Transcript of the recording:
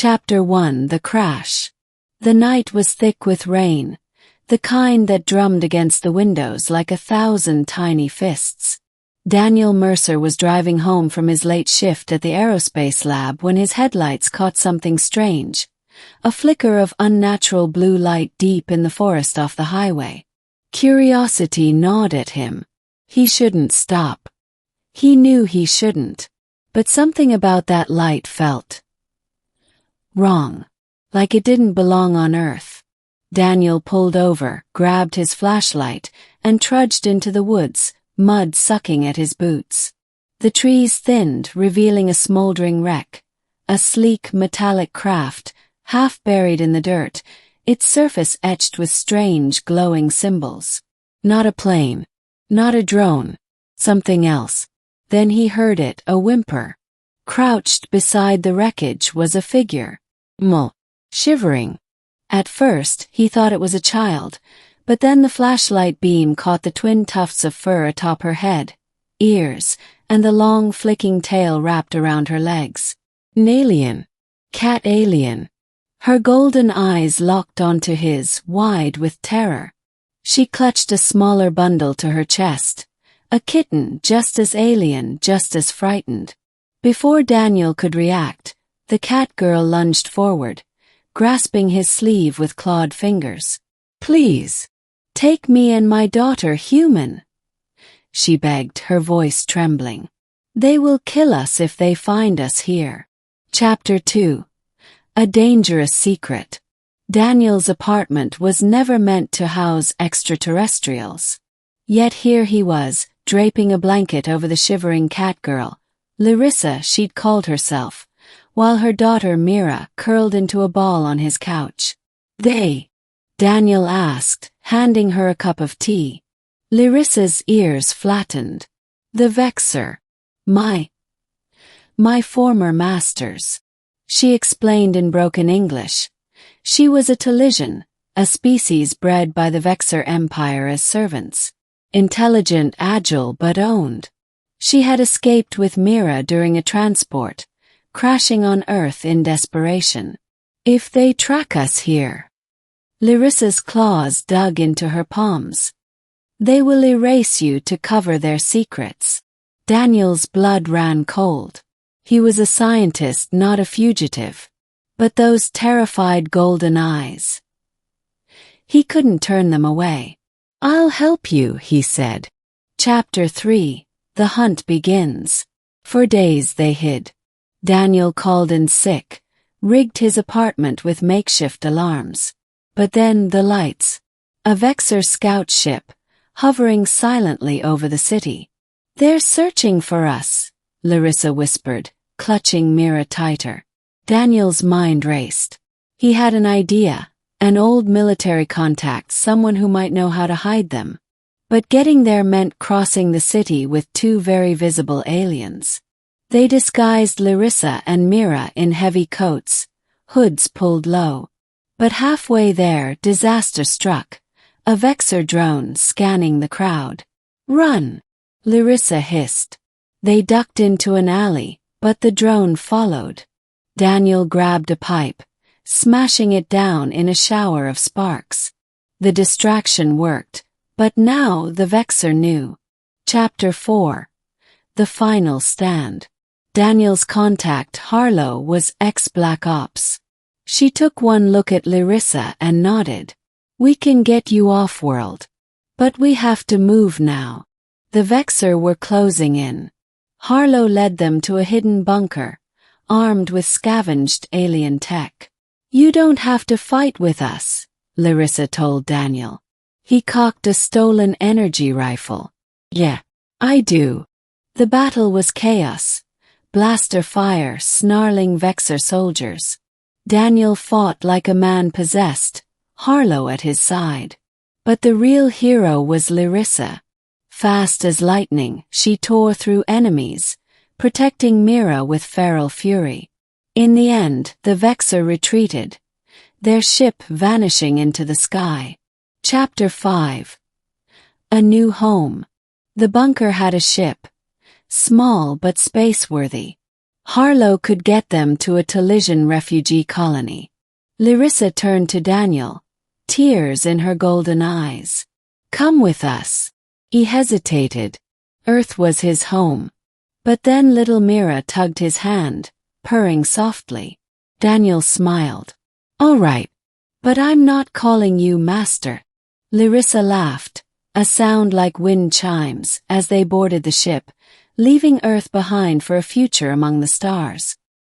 Chapter 1: The Crash. The night was thick with rain, the kind that drummed against the windows like 1,000 tiny fists. Daniel Mercer was driving home from his late shift at the aerospace lab when his headlights caught something strange, a flicker of unnatural blue light deep in the forest off the highway. Curiosity gnawed at him. He shouldn't stop. He knew he shouldn't, but something about that light felt wrong, like it didn't belong on Earth. Daniel pulled over, grabbed his flashlight, and trudged into the woods, mud sucking at his boots. The trees thinned, revealing a smoldering wreck, a sleek metallic craft, half buried in the dirt, its surface etched with strange glowing symbols. Not a plane, not a drone, something else. Then he heard it, a whimper. Crouched beside the wreckage was a figure, shivering. At first, he thought it was a child, but then the flashlight beam caught the twin tufts of fur atop her head, ears, and the long flicking tail wrapped around her legs. An alien. Cat alien. Her golden eyes locked onto his, wide with terror. She clutched a smaller bundle to her chest, a kitten just as alien, just as frightened. Before Daniel could react, the cat girl lunged forward, grasping his sleeve with clawed fingers. "Please, take me and my daughter human," she begged, her voice trembling. "They will kill us if they find us here." Chapter 2: A Dangerous Secret. Daniel's apartment was never meant to house extraterrestrials. Yet here he was, draping a blanket over the shivering cat girl, Larissa she'd called herself, while her daughter Mira curled into a ball on his couch. "They?" Daniel asked, handing her a cup of tea. Larissa's ears flattened. "The Vexar. My former masters," she explained in broken English. She was a Talisian, a species bred by the Vexar Empire as servants. Intelligent, agile, but owned. She had escaped with Mira during a transport, crashing on Earth in desperation. "If they track us here," Larissa's claws dug into her palms, "they will erase you to cover their secrets." Daniel's blood ran cold. He was a scientist, not a fugitive. But those terrified golden eyes. He couldn't turn them away. "I'll help you," he said. Chapter 3: The Hunt Begins. For days they hid. Daniel called in sick, rigged his apartment with makeshift alarms. But then the lights. A Vexar scout ship, hovering silently over the city. "They're searching for us," Larissa whispered, clutching Mira tighter. Daniel's mind raced. He had an idea, an old military contact, someone who might know how to hide them. But getting there meant crossing the city with two very visible aliens. They disguised Larissa and Mira in heavy coats, hoods pulled low. But halfway there, disaster struck, a Vexar drone scanning the crowd. "Run!" Larissa hissed. They ducked into an alley, but the drone followed. Daniel grabbed a pipe, smashing it down in a shower of sparks. The distraction worked, but now the Vexar knew. Chapter 4: The Final Stand. Daniel's contact, Harlow, was ex-Black Ops. She took one look at Larissa and nodded. "We can get you off-world. But we have to move now." The Vexar were closing in. Harlow led them to a hidden bunker, armed with scavenged alien tech. "You don't have to fight with us," Larissa told Daniel. He cocked a stolen energy rifle. "Yeah, I do." The battle was chaos. Blaster fire, snarling Vexar soldiers. Daniel fought like a man possessed, Harlow at his side. But the real hero was Larissa. Fast as lightning, she tore through enemies, protecting Mira with feral fury. In the end, the Vexar retreated, their ship vanishing into the sky. Chapter 5: A New Home. The bunker had a ship, small but space-worthy. Harlow could get them to a Talisian refugee colony. Larissa turned to Daniel, tears in her golden eyes. "Come with us." He hesitated. Earth was his home. But then little Mira tugged his hand, purring softly. Daniel smiled. "All right. But I'm not calling you master." Larissa laughed, a sound like wind chimes, as they boarded the ship, leaving Earth behind for a future among the stars.